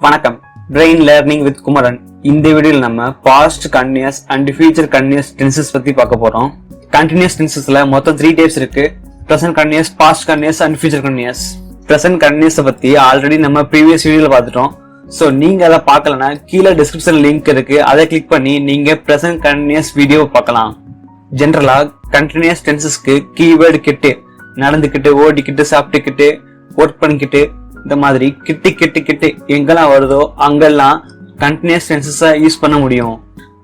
வணக்கம். Brain learning with Kumaran. இந்த வீடியோல நம்ம past continuous and future continuous tenses பத்தி பார்க்க போறோம். கண்டினியூஸ் டென்சஸ்ல மொத்தம் 3 டைப்ஸ் இருக்கு. Present continuous, past continuous and future continuous. Present continuous பத்தி ஆல்ரெடி நம்ம ப்ரீவியஸ் வீடியோல பார்த்துட்டோம். சோ நீங்க அதை பார்க்கலனா கீழே டிஸ்கிரிப்ஷன் லிங்க் இருக்கு, அதை கிளிக் பண்ணி நீங்க பிரசன்ட் கண்டினியூஸ் வீடியோ பார்க்கலாம். ஜெனரலா கண்டினியூஸ் டென்சஸ்க்கு கீவேர்டு கிட்டு, நடந்துக்கிட்டு, ஓடிக்கிட்டு, சாப்பிட்டுக்கிட்டு, ஒர்க் பண்ணிக்கிட்டு, இந்த மாதிரி கிட்டு எங்கெல்லாம் வருதோ அங்கெல்லாம் கண்டினியூஸ் டென்சஸ் யூஸ் பண்ண முடியும்.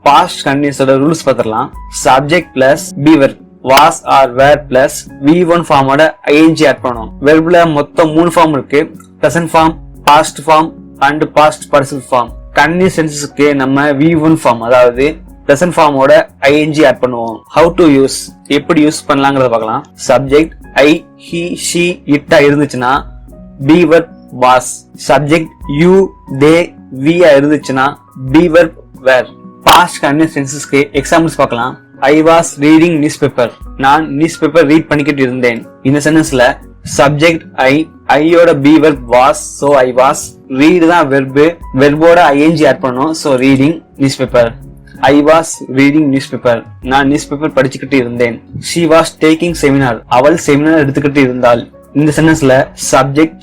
பாஸ்ட் கண்டினியூஸோட ரூல்ஸ் பார்த்துடலாம். Subject plus be verb, was or were plus V1 ஃபார்மோட ING ஆட் பண்ணணும். வெர்ப்ல மொத்தம் 3 ஃபார்ம் இருக்கு. Present form, past form and past participle form. Continuous டென்சஸ்க்கு நம்ம V1 ஃபார்ம் அதாவது பிரசன்ட் ஃபார்மோட ING ஆட் பண்ணுவோம். ஹவு டு யூஸ், எப்படி யூஸ் பண்ணலாங்கிறத பார்க்கலாம். சப்ஜெக்ட் ஐ, ஹி, ஷி, இட்டா இருந்துச்சுன்னா be verb was. Subject you, they, we இருந்துச்சுன்னா be verb were. Past continuous டென்சஸ்க்கு எக்ஸாம்பிள்ஸ் பார்க்கலாம். I was reading news paper, நான் நியூஸ் பேப்பர் ரீட் பண்ணிக்கிட்டு இருந்தேன். இந்த சென்டென்ஸ்ல சப்ஜெக்ட் ஐயோட be verb was, so I was. Read தான் வெர்ப், வெர்போட ING ஆட் பண்ணணும், so reading news paper. I was reading newspaper, நான் நியூஸ் பேப்பர் படிச்சுக்கிட்டு இருந்தேன். She was taking seminar, அவள் செமினார் எடுத்துக்கிட்டு இருந்தாள். இந்த சென்டென்ஸ்ல சப்ஜெக்ட்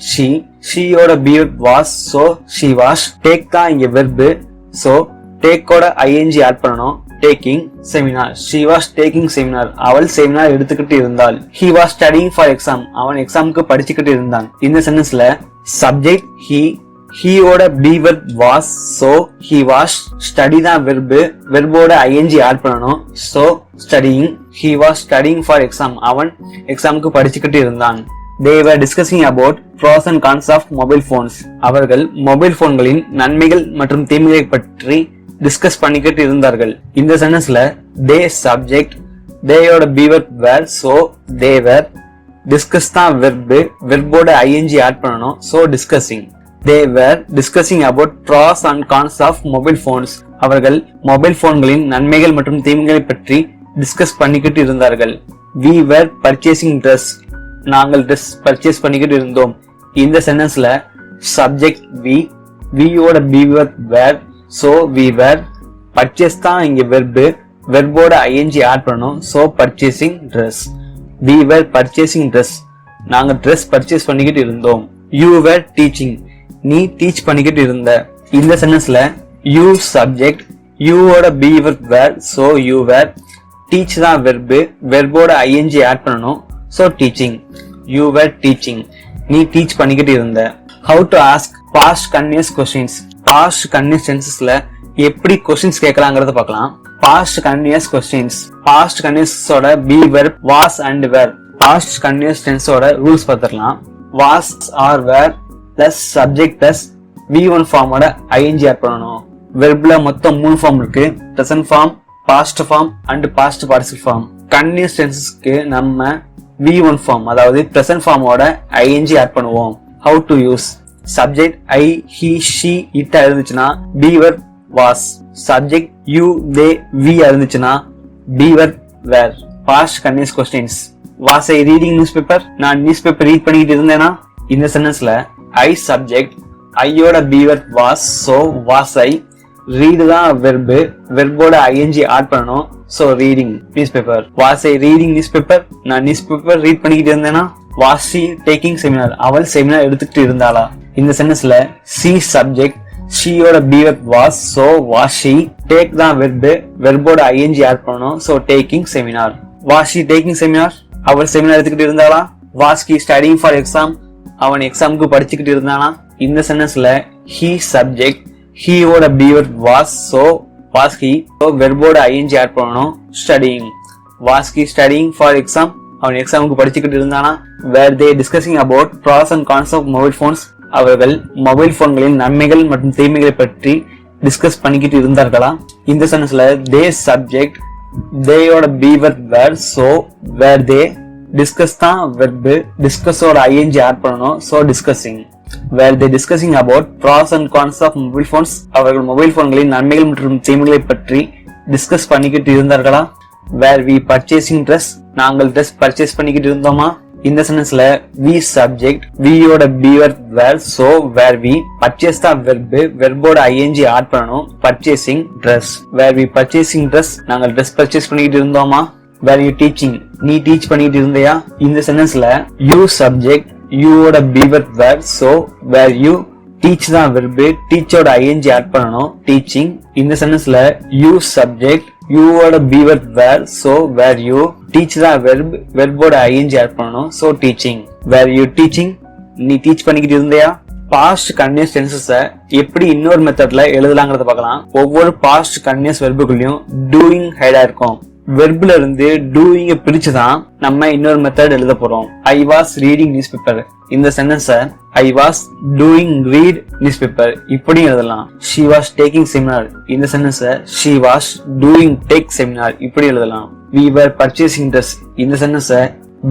ஷீயோட be verb was, so she was. Take தான் இங்க வெர்ப், சோ டேக்கோட ING ஆட் பண்ணணும், taking seminar. She was taking seminar, அவள் செமினார் எடுத்துக்கிட்டு இருந்தாள். He was studying for exam, அவன் எக்ஸாமுக்கு படிச்சுக்கிட்டு இருந்தான். இந்த சென்டென்ஸ்ல சப்ஜெக்ட் ஹீயோட be verb was, so he was. Study தான் வெர்ப், வெர்போட ING ஆட் பண்ணணும், so studying. He was studying for exam, அவன் எக்ஸாமுக்கு படிச்சுக்கிட்டு இருந்தான். They were discussing about pros and cons of mobile phones. அவர்கள் மொபைல் போன்களின் நன்மைகள் மற்றும் தீமைகளை பற்றி டிஸ்கஸ் பண்ணிக்கிட்டு இருந்தார்கள். இந்த சென்டென்ஸ்ல they சப்ஜெக்ட், தேயோட be verb were, so they were. Discuss தான் வெர்ப், வெர்போட ING ஆட் பண்ணணும், so discussing. They were discussing about pros and cons of mobile phones. அவர்கள் மொபைல் போன்களின் நன்மைகள் மற்றும் தீமைகளை பற்றி டிஸ்கஸ் பண்ணிக்கிட்டு இருந்தார்கள். We were purchasing dress, நாங்கள் ட்ரெஸ் பர்ச்சேஸ் பண்ணிக்கிட்டு இருந்தோம். இந்த சென்டென்ஸ்ல சப்ஜெக்ட் வியோட be verb were, so we were. Purchase தான் இங்க வெர்ப், வெர்போட ING ஆட் பண்ணணும், so purchasing dress. We were purchasing dress, நாங்க ட்ரெஸ் பர்ச்சேஸ் பண்ணிக்கிட்டு இருந்தோம். You were teaching, நீ டீச் பண்ணிக்கிட்டு இருந்த. இந்த சென்டென்ஸ்ல யூ சப்ஜெக்ட், யூவோட be verb were, so you were. Teach தான் வெர்ப், வெர்போட ING ஆட் பண்ணணும், so teaching. You were teaching, நீ டீச் பண்ணிக்கிட்டு இருந்த. How to ask past continuous questions. Past continuous டென்சஸ்ல எப்படி கொஸ்டின்ஸ் கேட்கலாங்கிறத பார்க்கலாம். Past continuous questions. பாஸ்ட் கண்டினியூஸோட be verb was and were. Past continuous டென்ஸோட ரூல்ஸ் பார்த்துக்கலாம். Was or were plus subject plus V1 ஃபார்மோட ING ஆட் பண்ணணும். வெர்ப்ல மொத்தம் 3 ஃபார்ம் இருக்கு. Present form, past form and past participle form. Continuous டென்சஸ்க்கு நம்ம V1 ஃபார்ம் அதாவது பிரசன்ட் ஃபார்மோட ING ஆட் பண்ணுவோம். How to use. Subject I, he, she, இட்டா இருந்துச்சுன்னா be verb was. Subject you, they, we இருந்துச்சுன்னா be verb were. Past continuous questions. Was I reading news paper, நான் news paper read பண்ணிக்கிட்டு இருந்தேனா. இந்த சென்டென்ஸ்ல ஐ சப்ஜெக்ட், ஐயோட be verb was, so was I. Read தான் வெர்ப், வெர்போட ING add பண்ணணும், so reading news paper. Was I reading news paper, நான் நியூஸ் பேப்பர் ரீட் பண்ணிக்கிட்டு இருந்தேனா. வாஸ் ஷி டேக்கிங் செமினார், அவள் செமினார் எடுத்துக்கிட்டு இருந்தாளா. இந்த சென்டென்ஸ்ல சி சப்ஜெக்ட், ஷியோட be verb was, so was she. Take தான் வெர்ப், வெர்போட ING ஆட் பண்ணணும், so taking seminar. Was she taking seminar, அவள் செமினார் எடுத்துக்கிட்டு இருந்தாளா. Was he studying for exam, அவன் எக்ஸாமுக்கு படிச்சுக்கிட்டு இருந்தானா. இந்த சென்டென்ஸ்ல ஹி சப்ஜெக்ட், ஹீயோட be verb was, so was he. வெர்போட ING ஆட் பண்ணணும், studying. Was he studying for exam, அவன் எக்ஸாமுக்கு படிச்சுக்கிட்டு இருந்தானா. Were they discussing about pros and cons of mobile phones. அவர்கள் மொபைல் போன்களின் நன்மைகள் மற்றும் தீமைகளை பற்றி டிஸ்கஸ் பண்ணிக்கிட்டு இருந்தார்களா. இந்த சென்டென்ஸ்ல தே சப்ஜெக்ட், தேயோட be verb were, so were they. Discuss தான் வெர்ப், டிஸ்கஸோட ING ஆட் பண்ணணும், so discussing. Were they discussing about pros and cons of mobile phones? அவர்கள் மொபைல் போன்களின் நன்மைகள் மற்றும் தீமைகளை பற்றி டிஸ்கஸ் பண்ணிக்கிட்டு இருந்தார்களா. Were we purchasing dress? நாங்கள் ட்ரெஸ் பர்ச்சேஸ் பண்ணிக்கிட்டு இருந்தோமா. இந்த சென்டென்ஸ்ல we subject, we யோட be verb were, so where we, purchase தான் verb, verb-ஓட ing ஆட் பண்ணணும், purchasing dress, where we purchasing dress, நாங்க dress purchase பண்ணிட்டு இருந்தோமா, where you teaching, நீ teach பண்ணிட்டு இருந்தியா. இந்த சென்டென்ஸ்ல you subject, you யோட be verb were, so where you, teach தான் verb, teach-ஓட ing ஆட் பண்ணணும், teaching. இந்த சென்டென்ஸ்ல you subject, you ஓட be verb were, so where you, teach தான் verb, verb-ஓட ing ஆட் பண்ணணும், so teaching. where you teaching, நீ teach பண்ணிக்கிட்டு இருந்தியா. பாஸ்ட் கண்டினியூஸ் டென்சஸ் எப்படி இன்னொரு மெத்தட்ல எழுதலாங்கிறத பார்க்கலாம். ஒவ்வொரு பாஸ்ட் கண்டினியூஸ் வெர்புக்குள்ளயும் டூயிங் ஹைடா இருக்கும். வெர்ப்ல இருந்து டூயிங் பிரிச்சுதான் நம்ம இன்னொரு மெத்தட் எழுத போறோம். I was reading news paper. இந்த sentence I was doing read news paper இப்படி எழுதலாம். She was taking seminar. இந்த sentence she was doing take seminar இப்படி எழுதலாம். we were purchasing dress. இந்த sentence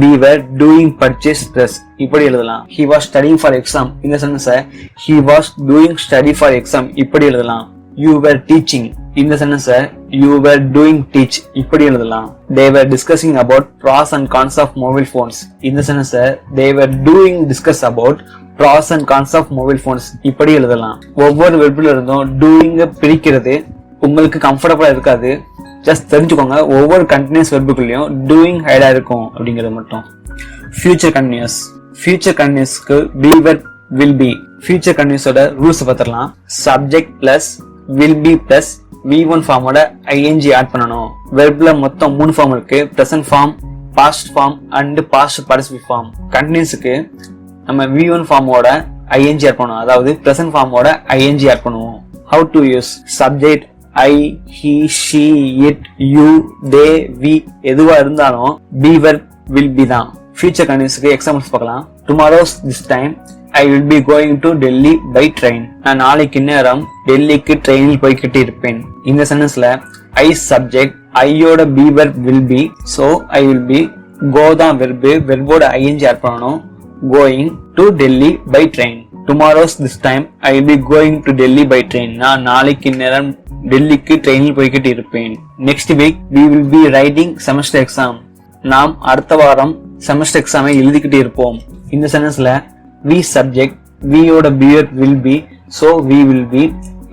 we were doing purchase dress இப்படி எழுதலாம். he was studying for exam. இந்த sentence he was doing study for exam இப்படி எழுதலாம். you were teaching. இந்த sentence you were doing teach இப்படி எழுதலாம். they were discussing about pros and cons of mobile phones. இந்த sentence they were doing discuss about pros and cons of mobile phones இப்படி எழுதலாம். ஒவ்வொரு வெர்ப்ல இருந்தும் டூயிங் பிரிக்கிறது உங்களுக்கு கம்ஃபர்டபுளா இருக்காது. ஜஸ்ட் தெரிஞ்சுக்கோங்க, ஒவ்வொரு கண்டினியூஸ் வெர்புக்குள்ளயும் டூயிங் ஹைடா இருக்கும் அப்படிங்கிறது மட்டும். Future continuous. ஃபியூச்சர் கண்டினியூஸ்க்கு be verb will be. ஃபியூச்சர் கண்டினியூஸோட ரூல்ஸ் பார்த்துடலாம். Subject plus will be plus V1 ஃபார்மோட ing ஆட் பண்ணணும். வெர்ப்ல மொத்தம் 3 ஃபார்ம் இருக்கு. Present form, past form and past participle form. கண்டினியூஸ்க்கு நம்ம V1 ஃபார்மோட ing ஆட் பண்ணுவோம், அதாவது பிரசன்ட் ஃபார்மோட ing ஆட் பண்ணுவோம். how to use subject I, he, she, it, you, they, we எதுவா இருந்தாலும் be verb will be தான். ஃபியூச்சர் கண்டினியூஸ்க்கு எக்ஸாம்பிள்ஸ் பார்க்கலாம். tomorrow's this time I will be going to Delhi by train. நான் நாளைக்கு நேரம் டெல்லிக்கு ட்ரெயினில் போய்கிட்டு இருப்பேன். இந்த சென்டென்ஸ்ல I subject, I யோட be verb will be, so I will be, go தான் verb, verb-ஓட ing ஆட் பண்ணணும், going to Delhi by train. tomorrow's this time I will be going to Delhi by train. நான் நாளைக்கு நேரம் டெல்லிக்கு ட்ரெயினில் போய்கிட்டு இருப்பேன். Next week we will be writing semester exam. நாம் அடுத்த வாரம் செமஸ்டர் எக்ஸாமை எழுதிக்கிட்டு இருப்போம். இந்த சென்டென்ஸ்ல we subject, we யோட be verb will be, so we will be,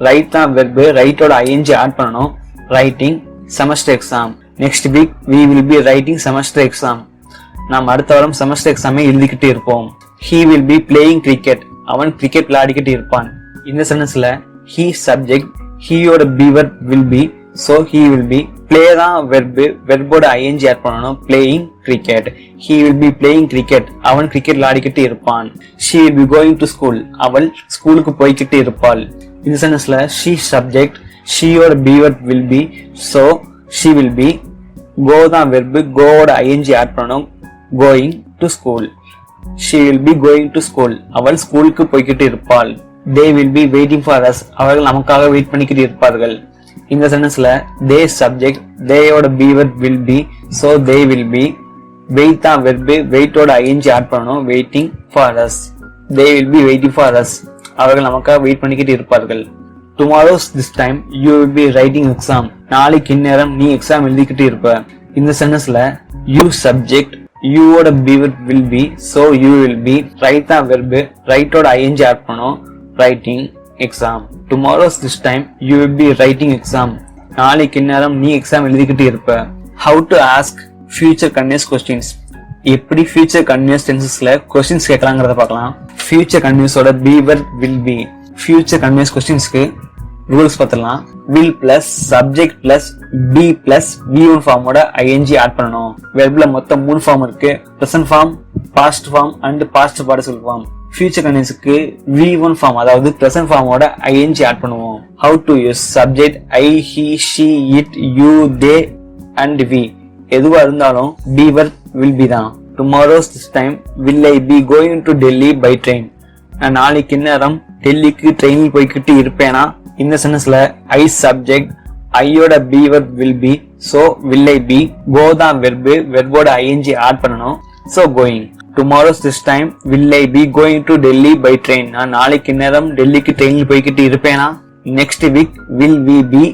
write தான் verb, write ஓட ing ஆட் பண்ணணும், writing semester exam. next week we will be writing semester exam. நாம் அடுத்த வாரம் செமஸ்டர் எக்ஸாமை எழுதிக்கிட்டு இருப்போம். he will be playing cricket. அவன் கிரிக்கெட் விளையாடிக்கிட்டு இருப்பான். இந்த சென்டென்ஸ்ல he subject, he யோட be verb will be, so he will be, play தான் verb, verb-ஓட ing ஆட் பண்ணணும், playing cricket. he will be playing cricket. அவன் கிரிக்கெட் விளையாடிக்கிட்டு இருப்பான். she will be going to school. அவள் ஸ்கூலுக்கு போய்கிட்டு இருப்பாள். இந்த சென்டென்ஸ்ல she subject, she யோட be verb will be, so she will be, go தான் verb, go-ஓட ing ஆட் பண்ணணும், going to school. she will be going to school. அவள் ஸ்கூலுக்கு போய்கிட்டு இருப்பாள். they will be waiting for us. அவர்கள் நமக்காக வெயிட் பண்ணிக்கிட்டு இருப்பார்கள். இந்த சென்டென்ஸ்ல they subject, they யோட be verb will be, so they will be, wait தான் verb, wait ஓட ing ஆட் பண்ணணும், waiting for us. they will be waiting for us. அவர்கள் நமக்காக வெயிட் பண்ணிக்கிட்டு இருப்பார்கள். tomorrow's this time you will be writing exam. நாளைக்கு இந்நேரம் நீ எக்ஸாம் எழுதிக்கிட்டு இருப்ப. இந்த சென்டென்ஸ்ல you subject, you ஓட be verb will be, so you will be, write தான் verb, write ஓட ing ஆட் பண்ணணும், writing exam. tomorrow's this time you will be writing exam. நாளைக்கு இந்நேரம் நீ எக்ஸாம் எழுதிக்கிட்டு இருப்ப. how to ask future continuous questions. எப்படி future continuous tensesல questions கேட்கலாங்கிறத பார்க்கலாம். future continuousoட be verb will be. future continuous questionsக்கு ரூல்ஸ் பார்த்துடலாம். will plus subject plus be plus V1 ஃபார்மோட ing ஆட் பண்ணணும். வெர்ப்ல மொத்தம் 3 ஃபார்ம் இருக்கு. present form, past form and past participle form. Future கண்டினியூஸ்க்கு V1 ஃபார்ம், அதாவது present ஃபார்மோட ing ஆட் பண்ணுவோம். how to use subject I, he, she, it, you, they and we எதுவா இருந்தாலும் be verb will be தான். tomorrow's this time will I be going to Delhi by train. நான் நாளைக்கு நேரம் டெல்லிக்கு ட்ரெயினில் போய்கிட்டு இருப்பேனா. இந்த சென்டென்ஸ்ல I subject, I யோட be verb will be, so will I be, go தான் verb, verb-ஓட ing ஆட் பண்ணணும், so going. tomorrow's this time will I be going to Delhi by train. நான் நாளைக்கு நேரம் டெல்லிக்கு ட்ரெயினில் போய்கிட்டு இருப்பேனா. next week will we be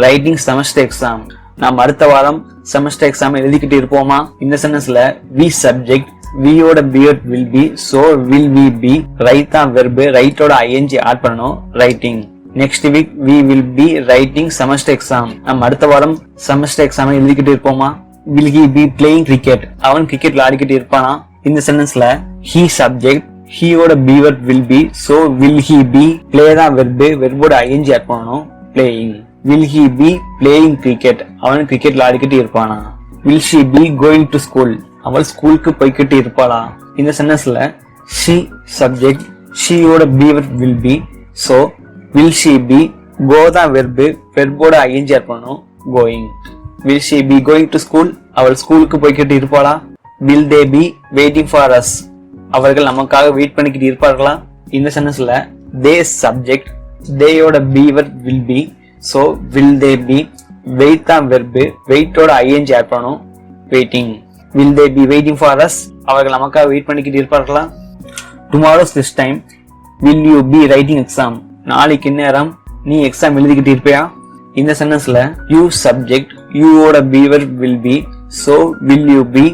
writing semester exam. நாம் அடுத்த வாரம் செமஸ்டர் எக்ஸாம் எழுதிக்கிட்டு இருப்போமா. இந்த சென்டென்ஸ்ல we subject, we ஓட beard will be, so will we be. write தான் verb, write ஓட ing ஆட் பண்ணணும், writing. next week we will be writing semester exam. நம்ம அடுத்த வாரம் semester exam எழுதிக்கிட்டு இருப்போமா? will he be playing cricket? அவன் கிரிக்கெட் விளையாடிக்கிட்டு இருப்பானா? இந்த சென்டென்ஸ்ல he subject, he ஓட be verb will be, so will he be. play தான் verb, verb ஓட ing ஆட் பண்ணணும், playing. will he be playing cricket? அவன் கிரிக்கெட் விளையாடிக்கிட்டு இருப்பானா? will she be going to school? அவள் ஸ்கூலுக்கு போய்கிட்டு இருப்பாளா? இந்த சென்டென்ஸ்ல she subject, she ஓட be verb will be, so will she be. go தான் verb, verb ஓட ing ஆட் பண்ணணும், going. will she be going to school? அவள் ஸ்கூலுக்கு போய்கிட்டு இருப்பாளா? will they be waiting for us? அவர்கள் நமக்காக வெயிட் பண்ணிக்கிட்டு இருப்பார்களா? இந்த சென்டென்ஸ்ல they subject, they ஓட be verb will be, so will they be. wait தான் verb, wait ஓட ing ஆட் பண்ணணும், waiting. will they be waiting for us? அவர்கள் நமக்காக வெயிட் பண்ணிக்கிட்டு இருப்பார்களா? tomorrow's this time will you be writing exam? நாளைக்கு நேரம் நீ எக்ஸாம் எழுதிக்கிட்டு இருப்பியா? இந்த சென்டென்ஸ்ல you subject, you ஓட be verb will be, so will you be.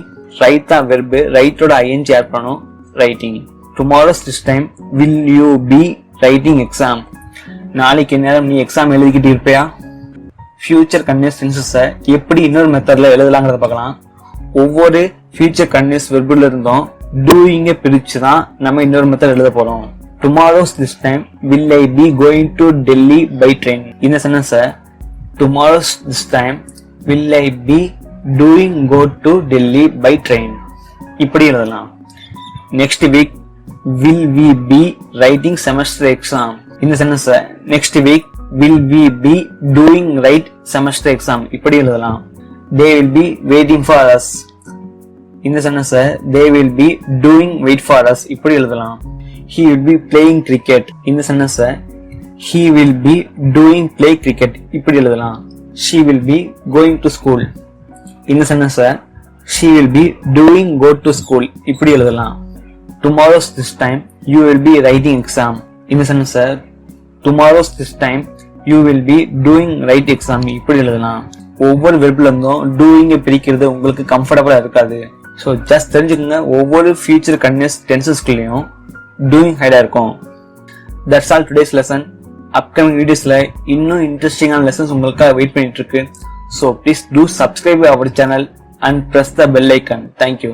write தான் verb, write ஓட ing ஆட் பண்ணணும், writing. tomorrow's this time will you be writing exam? நாளைக்கு நேரம் நீ எக்ஸாம் எழுதிக்கிட்டு இருப்பியா? ஃபியூச்சர் கண்டினியூஸ் டென்சஸ் எப்படி இன்னொரு மெத்தட்ல எழுதலாங்கிறத பார்க்கலாம். ஒவ்வொரு ஃபியூச்சர் கண்டினியூஸ் வெர்புல இருந்தும் டூயிங்க பிரிச்சு தான் நம்ம இன்னொரு மெத்தட் எழுத போறோம். tomorrow's this time will I be going to Delhi by train? இந்த sentence tomorrow's this time will I be doing go to Delhi by train இப்படி எழுதலாம். next week will we be writing semester exam? இந்த sentence next week will we be doing write semester exam இப்படி எழுதலாம். they will be waiting for us. இந்த sentence they will be doing wait for us இப்படி எழுதலாம். he will be playing cricket. இந்த sentence he will be doing play cricket இப்படி எழுதலாம். she will be going to school. இந்த sentence she will be doing go to school இப்படி எழுதலாம். tomorrow's this time you will be writing exam. இந்த sentence tomorrow's this time you will be doing write exam இப்படி எழுதலாம். ஒவ்வொரு வெர்ப்ல இருந்தும் டூயிங்க பிரிக்கிறது உங்களுக்கு கம்ஃபர்டபுளா இருக்காது. ஸோ ஜஸ்ட் தெரிஞ்சுக்கோங்க, ஒவ்வொரு ஃபியூச்சர் கண்டினியூஸ் டென்சஸ்குள்ளேயும் டூயிங் ஹைடா இருக்கும். That's all today's lesson. Upcoming வீடியோஸ்ல இன்னும் இன்ட்ரெஸ்டிங்கான லெசன்ஸ் உங்களுக்காக வெயிட் பண்ணிட்டு இருக்கு. So please do subscribe our channel and press the bell icon. Thank you.